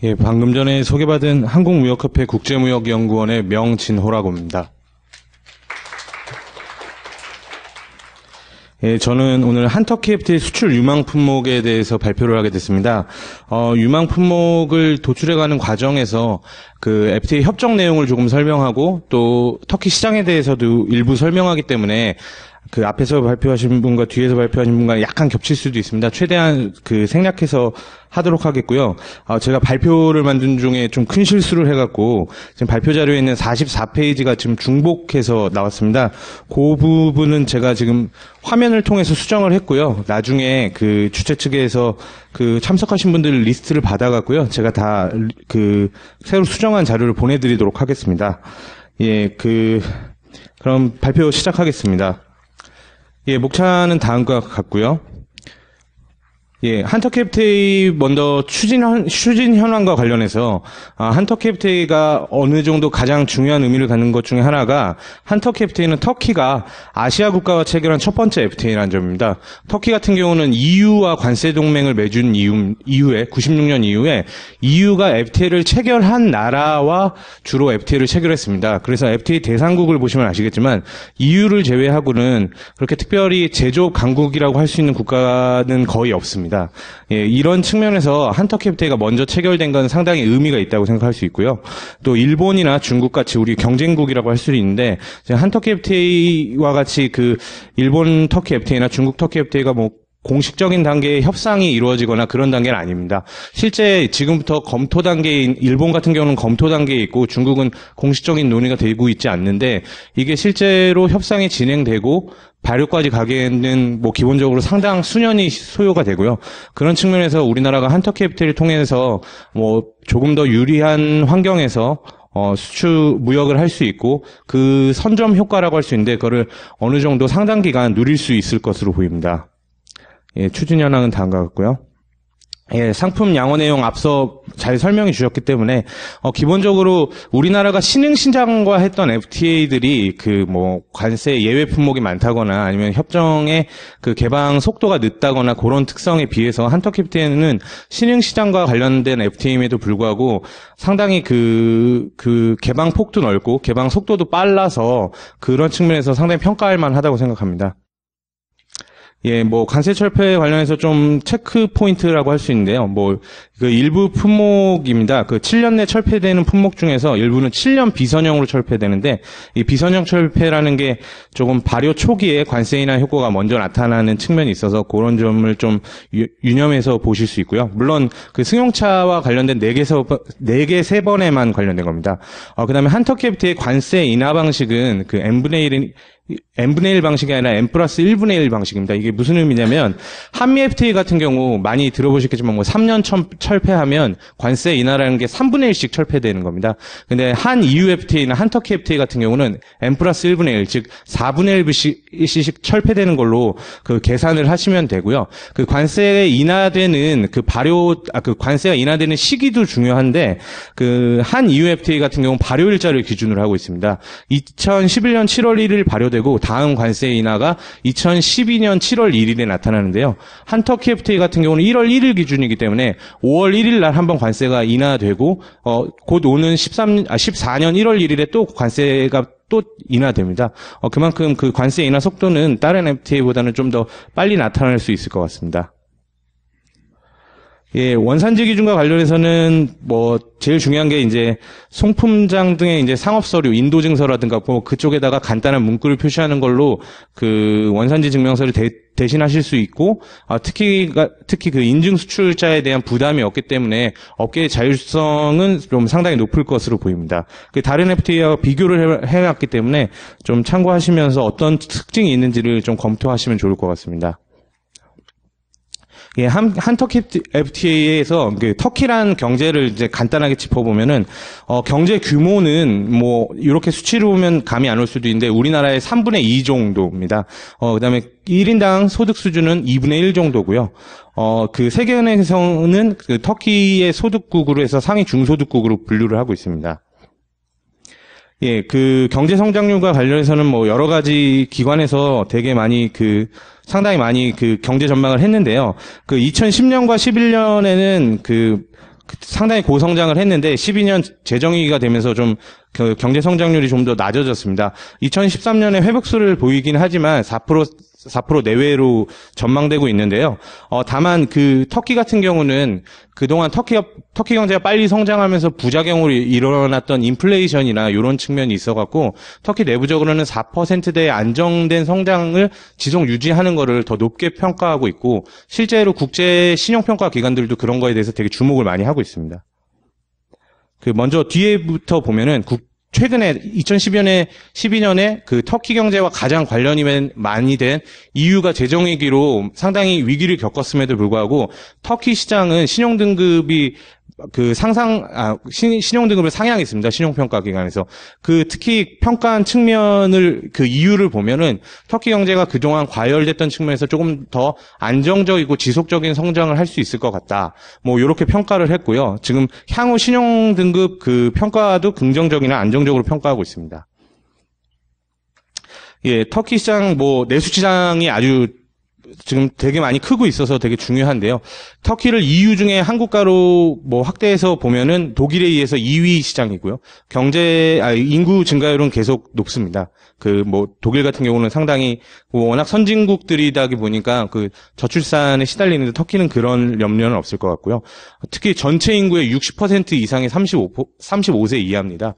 예, 방금 전에 소개받은 한국무역협회 국제무역연구원의 명진호라고 합니다. 예, 저는 오늘 한터키 FTA 수출 유망 품목에 대해서 발표를 하게 됐습니다. 유망 품목을 도출해가는 과정에서 그 FTA 협정 내용을 조금 설명하고 또 터키 시장에 대해서도 일부 설명하기 때문에 그 앞에서 발표하신 분과 뒤에서 발표하신 분과 약간 겹칠 수도 있습니다. 최대한 그 생략해서 하도록 하겠고요. 제가 발표를 만든 중에 좀 큰 실수를 해갖고 지금 발표 자료에 있는 44페이지가 지금 중복해서 나왔습니다. 그 부분은 제가 지금 화면을 통해서 수정을 했고요. 나중에 그 주최 측에서 그 참석하신 분들 리스트를 받아갖고요. 제가 다 그 새로 수정한 자료를 보내드리도록 하겠습니다. 예, 그럼 발표 시작하겠습니다. 예, 목차는 다음과 같고요. 예, 한터키 FTA 먼저 추진 현황과 관련해서 한터키 FTA가 어느 정도 가장 중요한 의미를 갖는 것 중에 하나가 한터키 FTA는 터키가 아시아 국가와 체결한 첫 번째 FTA라는 점입니다. 터키 같은 경우는 EU와 관세 동맹을 맺은 이후에 96년 이후에 EU가 FTA를 체결한 나라와 주로 FTA를 체결했습니다. 그래서 FTA 대상국을 보시면 아시겠지만 EU를 제외하고는 그렇게 특별히 제조업 강국이라고 할 수 있는 국가는 거의 없습니다. 예, 이런 측면에서 한터키 FTA가 먼저 체결된 건 상당히 의미가 있다고 생각할 수 있고요. 또 일본이나 중국 같이 우리 경쟁국이라고 할 수 있는데 한터키 FTA와 같이 그 일본 터키 FTA나 중국 터키 FTA가 뭐 공식적인 단계의 협상이 이루어지거나 그런 단계는 아닙니다. 실제 지금부터 검토 단계인 일본 같은 경우는 검토 단계에 있고 중국은 공식적인 논의가 되고 있지 않는데 이게 실제로 협상이 진행되고 발효까지 가기에는 뭐 기본적으로 상당 수년이 소요가 되고요. 그런 측면에서 우리나라가 한터키 FTA를 통해서 뭐 조금 더 유리한 환경에서 수출 무역을 할 수 있고 그 선점 효과라고 할 수 있는데 그거를 어느 정도 상당 기간 누릴 수 있을 것으로 보입니다. 예, 추진 현황은 다음과 같고요. 예, 상품 양호 내용 앞서 잘 설명해 주셨기 때문에 기본적으로 우리나라가 신흥시장과 했던 FTA들이 그 뭐 관세 예외 품목이 많다거나 아니면 협정의 그 개방 속도가 늦다거나 그런 특성에 비해서 한터키 FTA는 신흥시장과 관련된 FTA임에도 불구하고 상당히 그 개방 폭도 넓고 개방 속도도 빨라서 그런 측면에서 상당히 평가할 만하다고 생각합니다. 예, 뭐, 관세 철폐 관련해서 좀 체크 포인트라고 할 수 있는데요. 뭐, 그 일부 품목입니다. 그 7년 내 철폐되는 품목 중에서 일부는 7년 비선형으로 철폐되는데, 이 비선형 철폐라는 게 조금 발효 초기에 관세 인하 효과가 먼저 나타나는 측면이 있어서 그런 점을 좀 유념해서 보실 수 있고요. 물론, 그 승용차와 관련된 4개, 3번에만 관련된 겁니다. 그 다음에 한터키 FTA의 관세 인하 방식은 그 n분의 1 방식이 아니라 n 플러스 1분의 1 방식입니다. 이게 무슨 의미냐면 한미 FTA 같은 경우 많이 들어보셨겠지만 뭐 3년 철폐하면 관세 인하라는 게 3분의 1씩 철폐되는 겁니다. 근데 한 EU FTA나 한터키 FTA 같은 경우는 n 플러스 1분의 1, 즉 4분의 1씩 철폐되는 걸로 그 계산을 하시면 되고요. 그 관세가 인하되는 그 관세가 인하되는 시기도 중요한데 그 한 EU FTA 같은 경우 발효 일자를 기준으로 하고 있습니다. 2011년 7월 1일 발효되고 다음 관세 인하가 2012년 7월 1일에 나타나는데요. 한터키 FTA 같은 경우는 1월 1일 기준이기 때문에 5월 1일 날 한번 관세가 인하되고 곧 오는 14년 1월 1일에 또 관세가 또 인하됩니다. 그만큼 그 관세 인하 속도는 다른 FTA보다는 좀 더 빨리 나타날 수 있을 것 같습니다. 예, 원산지 기준과 관련해서는 뭐 제일 중요한 게 이제 송품장 등의 이제 상업 서류, 인도 증서라든가 뭐 그쪽에다가 간단한 문구를 표시하는 걸로 그 원산지 증명서를 대신하실 수 있고 특히 그 인증 수출자에 대한 부담이 없기 때문에 업계의 자율성은 좀 상당히 높을 것으로 보입니다. 그 다른 FTA와 비교를 해놨기 때문에 좀 참고하시면서 어떤 특징이 있는지를 좀 검토하시면 좋을 것 같습니다. 예, 한터키 FTA에서 그 터키란 경제를 이제 간단하게 짚어보면은 경제 규모는 뭐 이렇게 수치로 보면 감이 안 올 수도 있는데 우리나라의 3분의 2 정도입니다. 그다음에 1인당 소득 수준은 2분의 1 정도고요. 그 세계은행에서는 그 터키의 소득국으로 해서 상위 중소득국으로 분류를 하고 있습니다. 예, 그 경제 성장률과 관련해서는 뭐 여러 가지 기관에서 되게 많이 상당히 많이 그 경제 전망을 했는데요. 그 2010년과 11년에는 그 상당히 고성장을 했는데 12년 재정위기가 되면서 좀 그 경제 성장률이 좀 더 낮아졌습니다. 2013년에 회복세를 보이긴 하지만 4% 내외로 전망되고 있는데요. 다만 그 터키 같은 경우는 그동안 터키 경제가 빨리 성장하면서 부작용으로 일어났던 인플레이션이나 이런 측면이 있어갖고 터키 내부적으로는 4%대의 안정된 성장을 지속 유지하는 거를 더 높게 평가하고 있고 실제로 국제 신용평가 기관들도 그런 거에 대해서 되게 주목을 많이 하고 있습니다. 먼저 뒤에부터 보면은 최근에 2012년에 그 터키 경제와 가장 관련이 많이 된 EU가 재정위기로 상당히 위기를 겪었음에도 불구하고 터키 시장은 신용등급이 신용등급을 상향했습니다. 신용평가기관에서. 특히 평가한 측면을, 이유를 보면은, 터키 경제가 그동안 과열됐던 측면에서 조금 더 안정적이고 지속적인 성장을 할 수 있을 것 같다. 요렇게 평가를 했고요. 지금 향후 신용등급 평가도 긍정적이나 안정적으로 평가하고 있습니다. 예, 터키 시장, 내수시장이 아주 지금 되게 많이 크고 있어서 되게 중요한데요. 터키를 EU 중에 한 국가로 확대해서 보면은 독일에 의해서 2위 시장이고요. 인구 증가율은 계속 높습니다. 독일 같은 경우는 상당히 워낙 선진국들이다 보니까 저출산에 시달리는데 터키는 그런 염려는 없을 것 같고요. 특히 전체 인구의 60% 이상이 35세 이하입니다.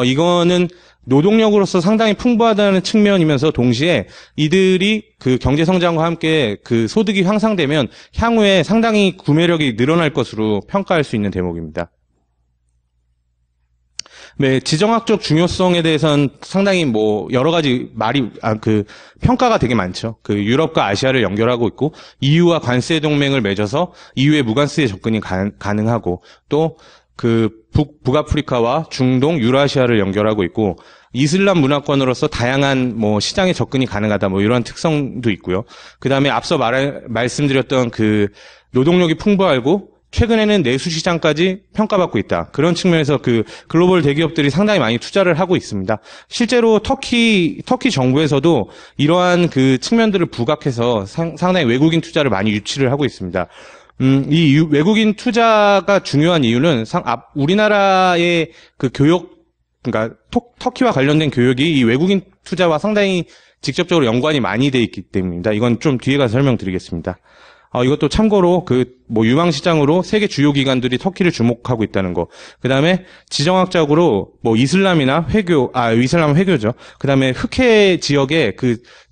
이거는 노동력으로서 상당히 풍부하다는 측면이면서 동시에 이들이 경제 성장과 함께 소득이 향상되면 향후에 상당히 구매력이 늘어날 것으로 평가할 수 있는 대목입니다. 네, 지정학적 중요성에 대해서는 상당히 여러 가지 평가가 되게 많죠. 유럽과 아시아를 연결하고 있고, EU와 관세 동맹을 맺어서 EU의 무관세 접근이 가능하고, 또 북아프리카와 중동, 유라시아를 연결하고 있고, 이슬람 문화권으로서 다양한 시장에 접근이 가능하다 이런 특성도 있고요. 그다음에 앞서 말씀드렸던 노동력이 풍부하고 최근에는 내수 시장까지 평가받고 있다. 그런 측면에서 글로벌 대기업들이 상당히 많이 투자를 하고 있습니다. 실제로 터키 정부에서도 이러한 측면들을 부각해서 상당히 외국인 투자를 많이 유치를 하고 있습니다. 이 외국인 투자가 중요한 이유는 우리나라의 그러니까 터키와 관련된 교육이 이 외국인 투자와 상당히 직접적으로 연관이 많이 돼 있기 때문입니다. 이건 좀 뒤에 가서 설명드리겠습니다. 이것도 참고로 유망시장으로 세계 주요 기관들이 터키를 주목하고 있다는 거. 그 다음에 지정학적으로 이슬람 회교죠. 그 다음에 흑해 지역에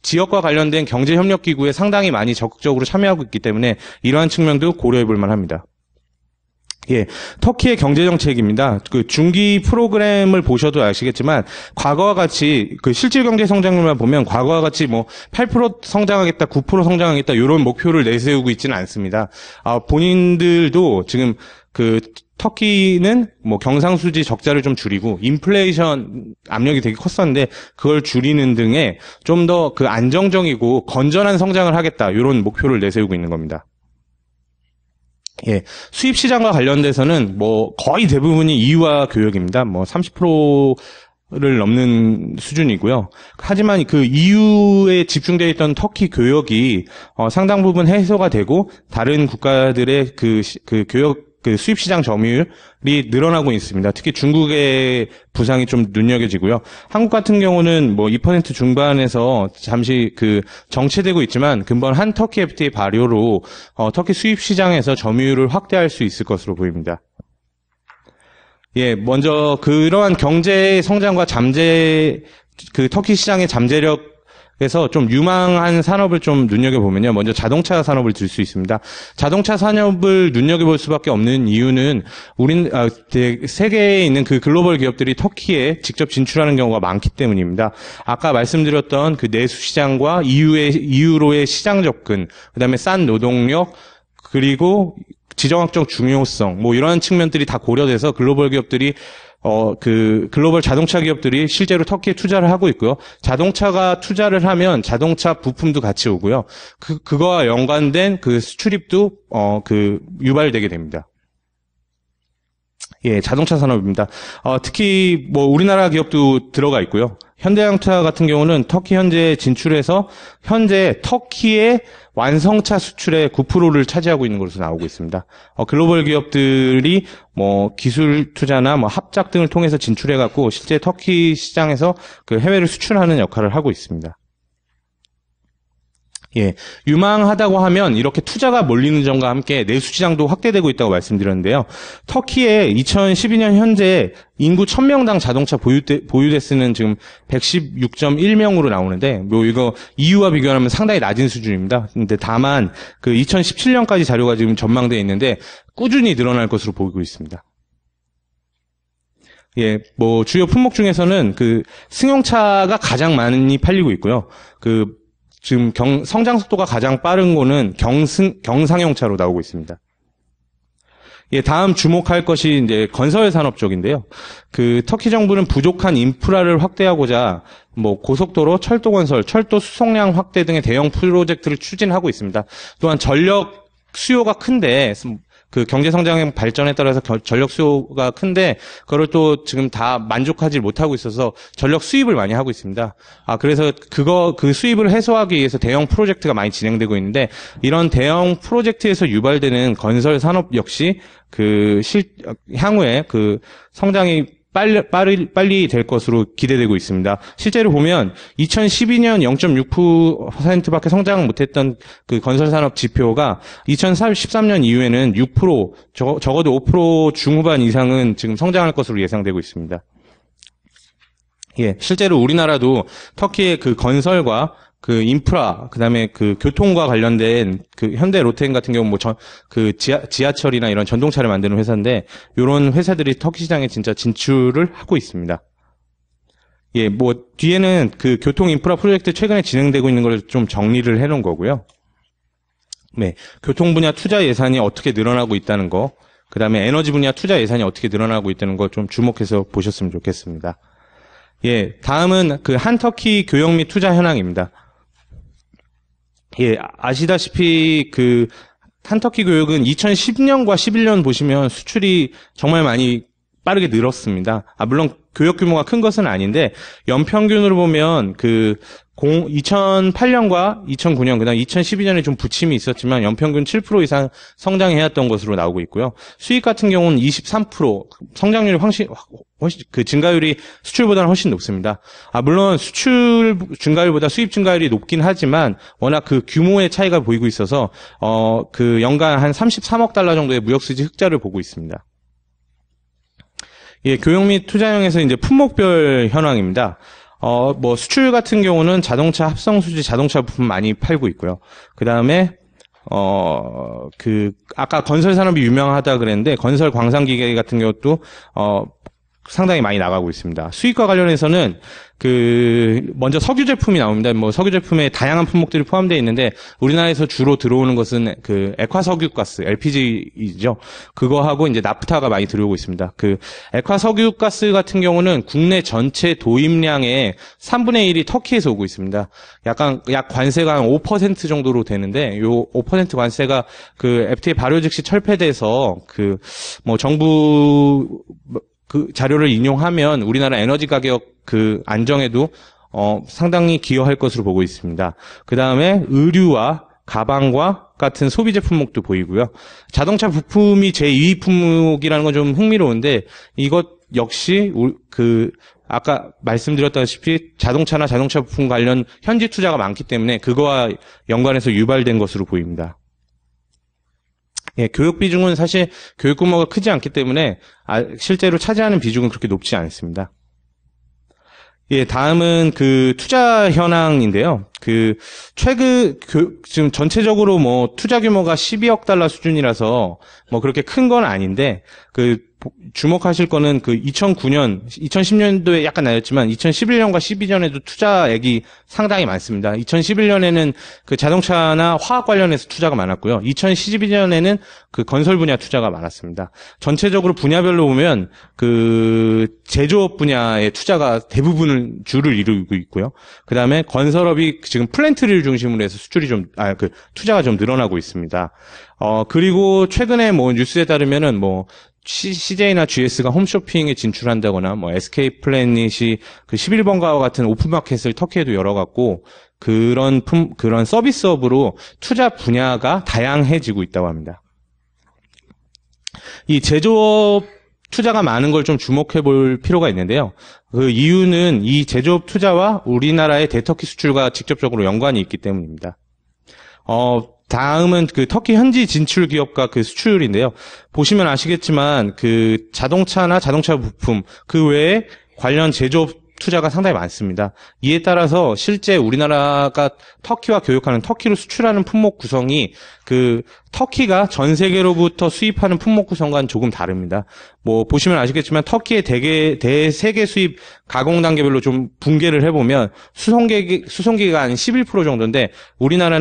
지역과 관련된 경제협력기구에 상당히 많이 적극적으로 참여하고 있기 때문에 이러한 측면도 고려해 볼 만합니다. 예, 터키의 경제정책입니다. 중기 프로그램을 보셔도 아시겠지만, 과거와 같이, 실질 경제 성장률만 보면, 과거와 같이 8% 성장하겠다, 9% 성장하겠다, 이런 목표를 내세우고 있지는 않습니다. 본인들도 지금, 터키는 경상수지 적자를 좀 줄이고, 인플레이션 압력이 되게 컸었는데, 그걸 줄이는 등의 좀 더 안정적이고 건전한 성장을 하겠다, 이런 목표를 내세우고 있는 겁니다. 예, 수입 시장과 관련돼서는 거의 대부분이 EU와 교역입니다. 30%를 넘는 수준이고요. 하지만 EU에 집중되어 있던 터키 교역이 상당 부분 해소가 되고 다른 국가들의 교역 수입 시장 점유율이 늘어나고 있습니다. 특히 중국의 부상이 좀 눈여겨지고요. 한국 같은 경우는 2% 중반에서 잠시 정체되고 있지만 근본 한 터키 FTA 발효로 터키 수입 시장에서 점유율을 확대할 수 있을 것으로 보입니다. 예, 먼저 그러한 경제 성장과 터키 시장의 잠재력 그래서 좀 유망한 산업을 좀 눈여겨보면요. 먼저 자동차 산업을 들 수 있습니다. 자동차 산업을 눈여겨볼 수밖에 없는 이유는 세계에 있는 글로벌 기업들이 터키에 직접 진출하는 경우가 많기 때문입니다. 아까 말씀드렸던 내수 시장과 EU로의 시장 접근, 그다음에 싼 노동력, 그리고 지정학적 중요성, 이러한 측면들이 다 고려돼서 글로벌 기업들이 글로벌 자동차 기업들이 실제로 터키에 투자를 하고 있고요. 자동차가 투자를 하면 자동차 부품도 같이 오고요. 그거와 연관된 수출입도, 유발되게 됩니다. 예, 자동차 산업입니다. 특히, 우리나라 기업도 들어가 있고요. 현대자동차 같은 경우는 터키 현지에 진출해서 현재 터키의 완성차 수출의 9%를 차지하고 있는 것으로 나오고 있습니다. 글로벌 기업들이 뭐 기술 투자나 뭐 합작 등을 통해서 진출해 갖고 실제 터키 시장에서 그 해외를 수출하는 역할을 하고 있습니다. 예, 유망하다고 하면 이렇게 투자가 몰리는 점과 함께 내수 시장도 확대되고 있다고 말씀드렸는데요. 터키의 2012년 현재 인구 1000명당 자동차 보유대수는 지금 116.1명으로 나오는데, 뭐 이거 EU와 비교하면 상당히 낮은 수준입니다. 근데 다만 그 2017년까지 자료가 지금 전망되어 있는데 꾸준히 늘어날 것으로 보이고 있습니다. 예, 뭐 주요 품목 중에서는 그 승용차가 가장 많이 팔리고 있고요. 지금 성장 속도가 가장 빠른 거는 경상용차로 나오고 있습니다. 예, 다음 주목할 것이 이제 건설 산업 쪽인데요. 터키 정부는 부족한 인프라를 확대하고자 뭐 고속도로, 철도 건설, 철도 수송량 확대 등의 대형 프로젝트를 추진하고 있습니다. 또한 전력 수요가 큰데 경제 성장의 발전에 따라서 전력 수요가 큰데 그걸 또 지금 다 만족하지 못하고 있어서 전력 수입을 많이 하고 있습니다. 그래서 그 수입을 해소하기 위해서 대형 프로젝트가 많이 진행되고 있는데, 이런 대형 프로젝트에서 유발되는 건설 산업 역시 향후에 성장이 빨리 될 것으로 기대되고 있습니다. 실제로 보면 2012년 0.6%밖에 성장 못했던 건설산업 지표가 2013년 이후에는 6%, 적어도 5% 중후반 이상은 지금 성장할 것으로 예상되고 있습니다. 예, 실제로 우리나라도 터키의 건설과 인프라, 그다음에 교통과 관련된 현대 로템 같은 경우 지하철이나 이런 전동차를 만드는 회사인데, 요런 회사들이 터키 시장에 진짜 진출을 하고 있습니다. 예, 뭐 뒤에는 교통 인프라 프로젝트 최근에 진행되고 있는 걸 좀 정리를 해 놓은 거고요. 네, 교통 분야 투자 예산이 어떻게 늘어나고 있다는 거, 그다음에 에너지 분야 투자 예산이 어떻게 늘어나고 있다는 거 좀 주목해서 보셨으면 좋겠습니다. 예, 다음은 한터키 교역 및 투자 현황입니다. 예, 아시다시피 한터키 교역은 2010년과 11년 보시면 수출이 정말 많이 빠르게 늘었습니다. 물론 교역 규모가 큰 것은 아닌데 연평균으로 보면 2008년과 2009년, 그다음 2012년에 좀 부침이 있었지만 연평균 7% 이상 성장해왔던 것으로 나오고 있고요. 수익 같은 경우는 23%, 성장률이 훨씬 증가율이 수출보다는 훨씬 높습니다. 물론 수출 증가율보다 수입 증가율이 높긴 하지만 워낙 규모의 차이가 보이고 있어서 연간 한 33억 달러 정도의 무역수지 흑자를 보고 있습니다. 예, 교역 및 투자형에서 이제 품목별 현황입니다. 뭐 수출 같은 경우는 자동차 합성 수지, 자동차 부품 많이 팔고 있고요. 그다음에 아까 건설 산업이 유명하다 그랬는데 건설 광산 기계 같은 경우도 상당히 많이 나가고 있습니다. 수익과 관련해서는 먼저 석유 제품이 나옵니다. 뭐 석유 제품에 다양한 품목들이 포함되어 있는데 우리나라에서 주로 들어오는 것은 액화 석유가스, LPG이죠. 그거하고 이제 나프타가 많이 들어오고 있습니다. 액화 석유가스 같은 경우는 국내 전체 도입량의 3분의 1이 터키에서 오고 있습니다. 약 관세가 한 5% 정도로 되는데 요 5% 관세가 FTA 발효 즉시 철폐돼서 뭐 정부 자료를 인용하면 우리나라 에너지 가격 안정에도 상당히 기여할 것으로 보고 있습니다. 그 다음에 의류와 가방과 같은 소비재 품목도 보이고요. 자동차 부품이 제2위 품목이라는 건 좀 흥미로운데 이것 역시 아까 말씀드렸다시피 자동차나 자동차 부품 관련 현지 투자가 많기 때문에 그거와 연관해서 유발된 것으로 보입니다. 예, 교육 비중은 사실 교육 규모가 크지 않기 때문에 실제로 차지하는 비중은 그렇게 높지 않습니다. 예, 다음은 투자 현황인데요. 지금 전체적으로 뭐 투자 규모가 12억 달러 수준이라서 뭐 그렇게 큰 건 아닌데, 주목하실 거는 2010년도에 약간 낮았지만 2011년과 12년에도 투자액이 상당히 많습니다. 2011년에는 자동차나 화학 관련해서 투자가 많았고요. 2012년에는 건설 분야 투자가 많았습니다. 전체적으로 분야별로 보면 제조업 분야의 투자가 대부분을 주를 이루고 있고요. 그다음에 건설업이 지금 플랜트를 중심으로 해서 투자가 좀 늘어나고 있습니다. 그리고 최근에 뭐 뉴스에 따르면은 CJ나 GS가 홈쇼핑에 진출한다거나 뭐 SK 플래닛이 그 11번가와 같은 오픈마켓을 터키에도 열어갖고 그런 서비스업으로 투자 분야가 다양해지고 있다고 합니다. 이 제조업 투자가 많은 걸 좀 주목해 볼 필요가 있는데요. 그 이유는 이 제조업 투자와 우리나라의 대터키 수출과 직접적으로 연관이 있기 때문입니다. 다음은 그 터키 현지 진출 기업과 그 수출인데요. 보시면 아시겠지만 그 자동차나 자동차 부품 그 외에 관련 제조업 투자가 상당히 많습니다. 이에 따라서 실제 우리나라가 터키와 교역하는 터키로 수출하는 품목 구성이 그 터키가 전 세계로부터 수입하는 품목 구성과는 조금 다릅니다. 뭐 보시면 아시겠지만 터키의 대세계 수입 가공 단계별로 좀 분개를 해보면 수송기가 한 11% 정도인데 우리나라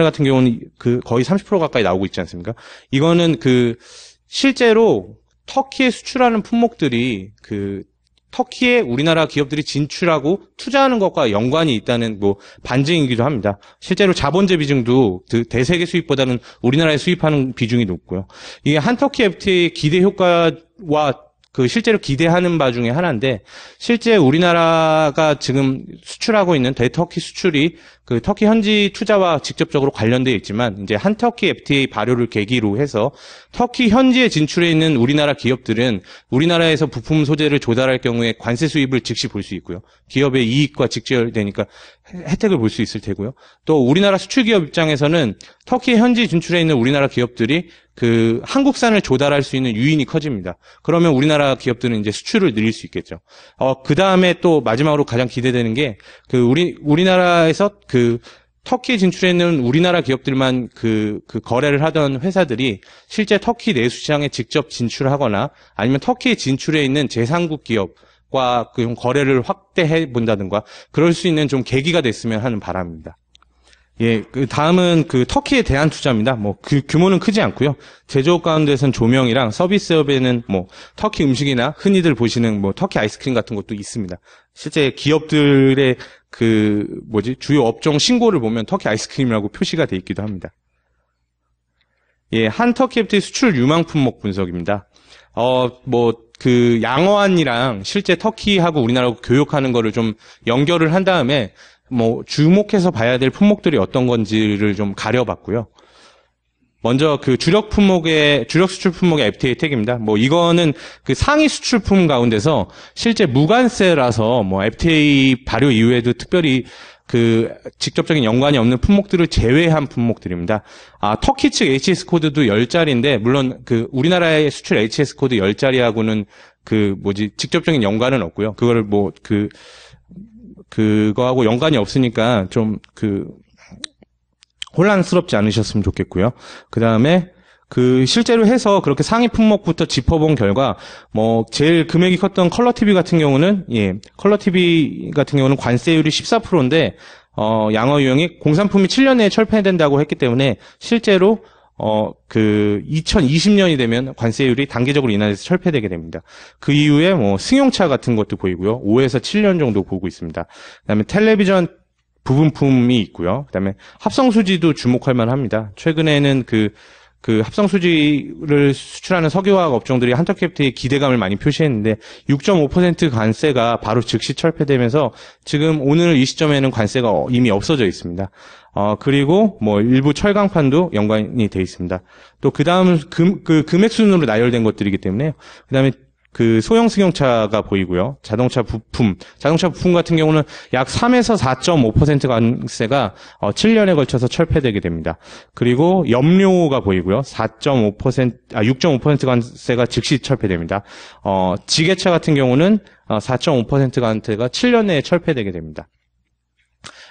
같은 경우는 그 거의 30% 가까이 나오고 있지 않습니까? 이거는 그 실제로 터키에 수출하는 품목들이 그 터키에 우리나라 기업들이 진출하고 투자하는 것과 연관이 있다는 뭐 반증이기도 합니다. 실제로 자본재 비중도 그 대세계 수입보다는 우리나라에 수입하는 비중이 높고요. 이게 한터키 FTA 기대 효과와 그 실제로 기대하는 바 중에 하나인데 실제 우리나라가 지금 수출하고 있는 대터키 수출이 그 터키 현지 투자와 직접적으로 관련되어 있지만 이제 한터키 FTA 발효를 계기로 해서 터키 현지에 진출해 있는 우리나라 기업들은 우리나라에서 부품 소재를 조달할 경우에 관세 수입을 즉시 볼 수 있고요. 기업의 이익과 직결되니까 혜택을 볼 수 있을 테고요. 또 우리나라 수출 기업 입장에서는 터키 현지 진출해 있는 우리나라 기업들이 그 한국산을 조달할 수 있는 유인이 커집니다. 그러면 우리나라 기업들은 이제 수출을 늘릴 수 있겠죠. 그 다음에 또 마지막으로 가장 기대되는 게 그 우리나라에서 그 터키에 진출해 있는 우리나라 기업들만 그 거래를 하던 회사들이 실제 터키 내수 시장에 직접 진출하거나 아니면 터키에 진출해 있는 제3국 기업과 그 거래를 확대해 본다든가 그럴 수 있는 좀 계기가 됐으면 하는 바람입니다. 예, 그 다음은 그 터키에 대한 투자입니다. 뭐 그 규모는 크지 않고요. 제조업 가운데선 조명이랑 서비스업에는 뭐 터키 음식이나 흔히들 보시는 뭐 터키 아이스크림 같은 것도 있습니다. 실제 기업들의 주요 업종 신고를 보면 터키 아이스크림이라고 표시가 돼 있기도 합니다. 예, 한터키 FTA 수출 유망 품목 분석입니다. 양어안이랑 실제 터키하고 우리나라하고 교역하는 거를 좀 연결을 한 다음에 뭐 주목해서 봐야 될 품목들이 어떤 건지를 좀 가려봤고요. 먼저 그 주력 수출 품목의 FTA 택입니다. 뭐 이거는 그 상위 수출품 가운데서 실제 무관세라서 뭐 FTA 발효 이후에도 특별히 그 직접적인 연관이 없는 품목들을 제외한 품목들입니다. 터키 측 HS 코드도 10자리인데 물론 그 우리나라의 수출 HS 코드 10자리하고는 직접적인 연관은 없고요. 그거를 그거하고 연관이 없으니까 좀 혼란스럽지 않으셨으면 좋겠고요. 그 다음에 실제로 해서 그렇게 상위 품목부터 짚어본 결과 제일 금액이 컸던 컬러 TV 같은 경우는 관세율이 14%인데 양어 유형이 공산품이 7년 내에 철폐된다고 했기 때문에 실제로 2020년이 되면 관세율이 단계적으로 인하해서 철폐되게 됩니다. 그 이후에 승용차 같은 것도 보이고요. 5에서 7년 정도 보고 있습니다. 그다음에 텔레비전 부분품이 있고요. 그다음에 합성수지도 주목할 만합니다. 최근에는 그 합성수지를 수출하는 석유화학 업종들이 한터키 FTA에 기대감을 많이 표시했는데 6.5% 관세가 바로 즉시 철폐되면서 지금 오늘 이 시점에는 관세가 이미 없어져 있습니다. 그리고 일부 철강판도 연관이 돼 있습니다. 또 그다음 금액 순으로 나열된 것들이기 때문에 그다음에 소형 승용차가 보이고요. 자동차 부품 같은 경우는 약 3에서 4.5% 관세가 7년에 걸쳐서 철폐되게 됩니다. 그리고 염료가 보이고요. 6.5% 관세가 즉시 철폐됩니다. 지게차 같은 경우는 4.5% 관세가 7년 내에 철폐되게 됩니다.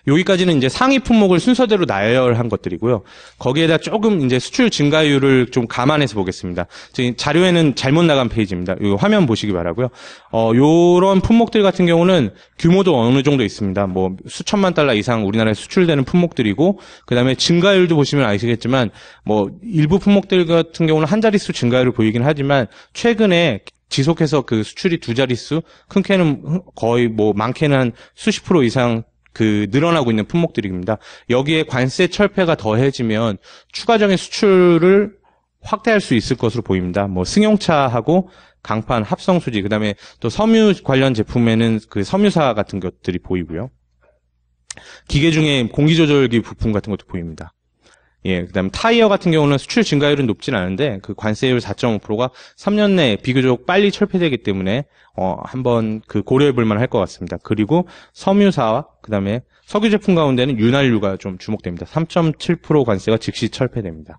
여기까지는 이제 상위 품목을 순서대로 나열한 것들이고요. 거기에다 조금 이제 수출 증가율을 좀 감안해서 보겠습니다. 지금 자료에는 잘못 나간 페이지입니다. 이 화면 보시기 바라고요. 요런 품목들 같은 경우는 규모도 어느 정도 있습니다. 수천만 달러 이상 우리나라에 수출되는 품목들이고, 그 다음에 증가율도 보시면 아시겠지만, 일부 품목들 같은 경우는 한 자릿수 증가율을 보이긴 하지만, 최근에 지속해서 수출이 두 자릿수, 큰 캐는 거의 많게는 한 수십 프로 이상 늘어나고 있는 품목들입니다. 여기에 관세 철폐가 더해지면 추가적인 수출을 확대할 수 있을 것으로 보입니다. 뭐 승용차하고 강판, 합성 수지, 그다음에 또 섬유 관련 제품에는 그 섬유사 같은 것들이 보이고요. 기계 중에 공기조절기 부품 같은 것도 보입니다. 예, 그다음에 타이어 같은 경우는 수출 증가율은 높진 않은데 그 관세율 4.5%가 3년 내에 비교적 빨리 철폐되기 때문에 한번 그 고려해 볼 만할 것 같습니다. 그리고 섬유사와 그다음에 석유 제품 가운데는 윤활유가 좀 주목됩니다. 3.7% 관세가 즉시 철폐됩니다.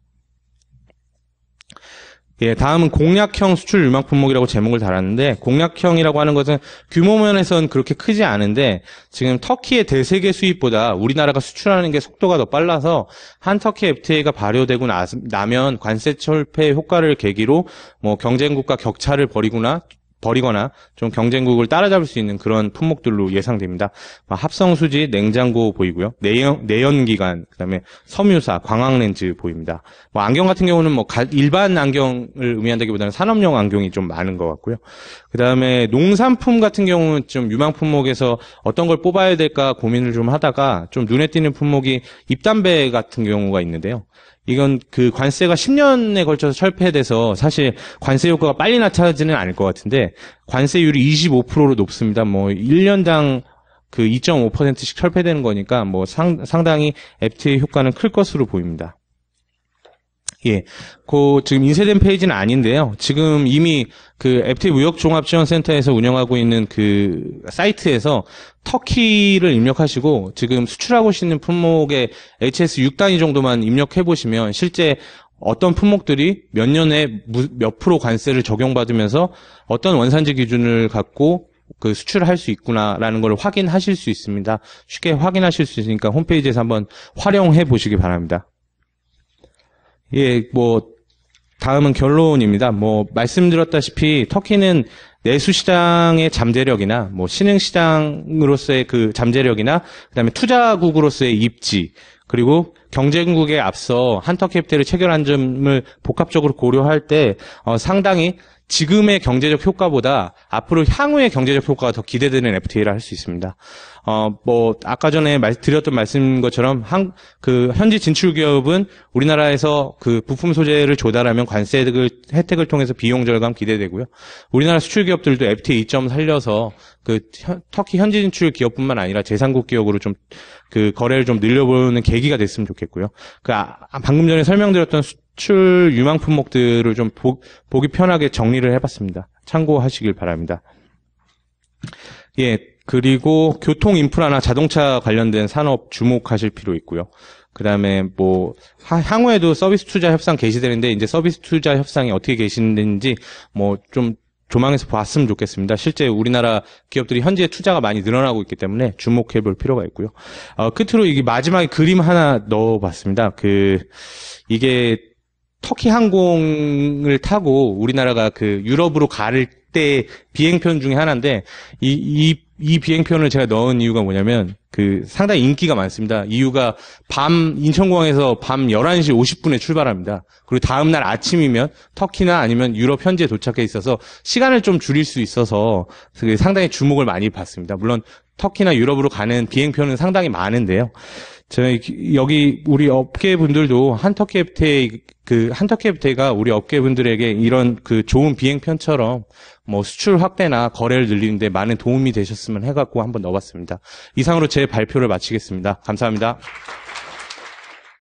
예, 다음은 공약형 수출 유망 품목이라고 제목을 달았는데, 공약형이라고 하는 것은 규모 면에서는 그렇게 크지 않은데, 지금 터키의 대세계 수입보다 우리나라가 수출하는 게 속도가 더 빨라서 한터키 FTA가 발효되고 나면 관세 철폐 효과를 계기로 뭐 경쟁국과 격차를 벌이거나 좀 경쟁국을 따라잡을 수 있는 그런 품목들로 예상됩니다. 합성수지, 냉장고 보이고요. 내연기관, 그다음에 섬유사, 광학렌즈 보입니다. 뭐 안경 같은 경우는 뭐 일반 안경을 의미한다기보다는 산업용 안경이 좀 많은 것 같고요. 그다음에 농산품 같은 경우는 좀 유망 품목에서 어떤 걸 뽑아야 될까 고민을 좀 하다가 좀 눈에 띄는 품목이 입담배 같은 경우가 있는데요. 이건 그 관세가 10년에 걸쳐서 철폐돼서 사실 관세 효과가 빨리 나타나지는 않을 것 같은데 관세율이 25%로 높습니다. 뭐 1년당 그 2.5%씩 철폐되는 거니까 뭐 상당히 FTA 효과는 클 것으로 보입니다. 예, 지금 인쇄된 페이지는 아닌데요. 지금 이미 그 FTA 무역종합지원센터에서 운영하고 있는 그 사이트에서 터키를 입력하시고 지금 수출하고 있는 품목의 HS 6단위 정도만 입력해 보시면 실제 어떤 품목들이 몇 년에 몇 프로 관세를 적용받으면서 어떤 원산지 기준을 갖고 그 수출을 할 수 있구나라는 걸 확인하실 수 있습니다. 쉽게 확인하실 수 있으니까 홈페이지에서 한번 활용해 보시기 바랍니다. 예, 뭐 다음은 결론입니다. 뭐 말씀드렸다시피 터키는 내수 시장의 잠재력이나 뭐 신흥 시장으로서의 그 잠재력이나 그다음에 투자국으로서의 입지 그리고 경쟁국에 앞서 한터키 FTA를 체결한 점을 복합적으로 고려할 때 상당히 지금의 경제적 효과보다 앞으로 향후의 경제적 효과가 더 기대되는 FTA를 할 수 있습니다. 뭐 아까 전에 드렸던 말씀 것처럼 그 현지 진출 기업은 우리나라에서 그 부품 소재를 조달하면 관세 혜택을 통해서 비용 절감 기대되고요. 우리나라 수출 기업들도 FTA 이점 살려서 그 터키 현지 진출 기업뿐만 아니라 제3국 기업으로 좀 그 거래를 좀 늘려보는 계기가 됐으면 좋겠고요. 방금 전에 설명드렸던 수출 유망 품목들을 좀 보기 편하게 정리를 해봤습니다. 참고하시길 바랍니다. 예, 그리고 교통 인프라나 자동차 관련된 산업 주목하실 필요 있고요. 그다음에 뭐 향후에도 서비스 투자 협상 개시되는데 이제 서비스 투자 협상이 어떻게 개시되는지 뭐 좀 조망해서 봤으면 좋겠습니다. 실제 우리나라 기업들이 현지에 투자가 많이 늘어나고 있기 때문에 주목해 볼 필요가 있고요. 끝으로 이게 마지막에 그림 하나 넣어봤습니다. 이게 터키 항공을 타고 우리나라가 그 유럽으로 갈 때 비행편 중에 하나인데 이 비행편을 제가 넣은 이유가 뭐냐면 상당히 인기가 많습니다. 이유가 인천공항에서 밤 11시 50분에 출발합니다. 그리고 다음날 아침이면 터키나 아니면 유럽 현지에 도착해 있어서 시간을 좀 줄일 수 있어서 상당히 주목을 많이 받습니다. 물론 터키나 유럽으로 가는 비행편은 상당히 많은데요. 여기 우리 업계분들도 한터키 FTA가 우리 업계분들에게 이런 그 좋은 비행편처럼 뭐 수출 확대나 거래를 늘리는데 많은 도움이 되셨으면 해갖고 한번 넣어봤습니다. 이상으로 제 발표를 마치겠습니다. 감사합니다.